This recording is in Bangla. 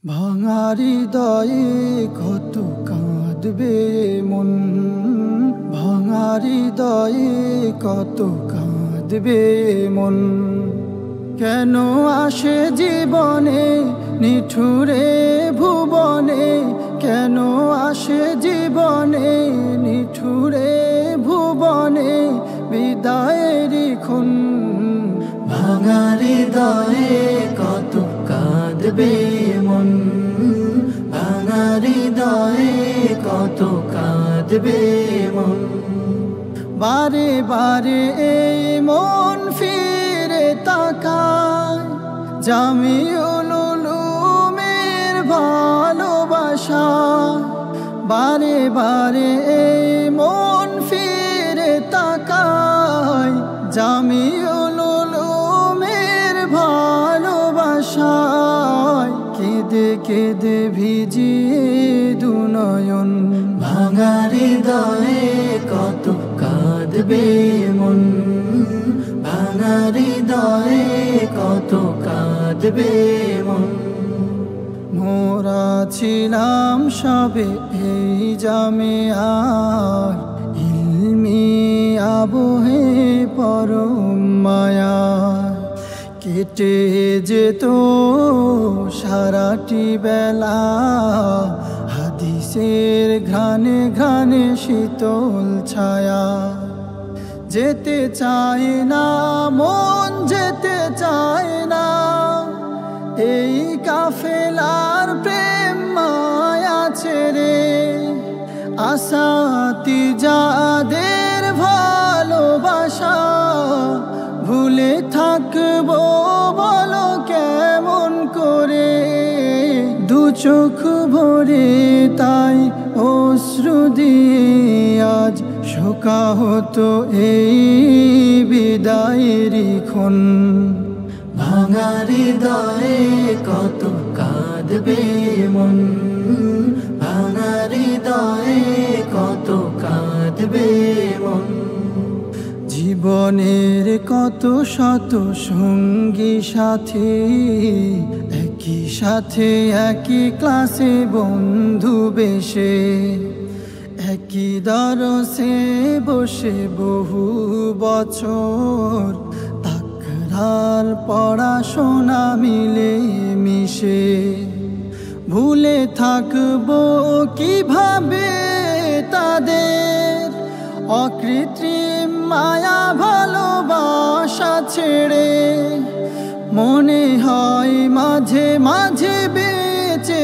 ভাঙা হৃদয়ে কত কাঁদবে মন, ভাঙা হৃদয়ে কত কাঁদবে মন। কেন আসে জীবনে নিঠুরে ভুবনে, কেন আসে জীবনে নিঠুরে ভুবনে বিদায়ের ক্ষণ। ভাঙা হৃদয়ে কত কাঁদবে মন, ভাঙা হৃদয়ে কত কাঁদবে মন। বারে বারে এই মন ফিরে তাকায় জামিউল উলুমের ভালোবাসা। বারে বারে এই মন ফিরে তাকায় জামিউল উলুমের ভালোবাসায়। কেঁদে কেঁদে ভিজিয়ে দুনয়ন, ভাঙা হৃদয়ে কত কাঁদবে মন, ভাঙা হৃদয়ে কত কাঁদবে মন। মোরা ছিলাম সবে এই জামিয়ার ইলমি আবহে পরম মায়া। কেটে যেত সারাটি বেলা হাদিসের ঘ্রাণে ঘ্রাণে শীতল ছায়া। যেতে চায় না মন, যেতে চায় না এই কাফেলার প্রেম মায়া ছেড়ে। আসাতি যাদের ভালোবাসা ভুলে থাকবো বলো কেমন করে। দু চোখ ভরে তাই অশ্রু দিয়ে আজ শোকা হতো এই বিদায়ের ক্ষণ। ভাঙা হৃদয়ে কত কাঁদবে মন, ভাঙা হৃদয়ে কত কাঁদবে মন। জীবনের কত শত সঙ্গী সাথী, একই সাথে একই ক্লাসে বন্ধু বেশে, একই দরসে বসে বহু বছর তাকরার পড়াশোনা মিলে মিশে। ভুলে থাকবো কিভাবে তাদের অকৃত্রিম মায়া ভালোবাসা ছেড়ে। মনে হয় মাঝে মাঝে বেঁচে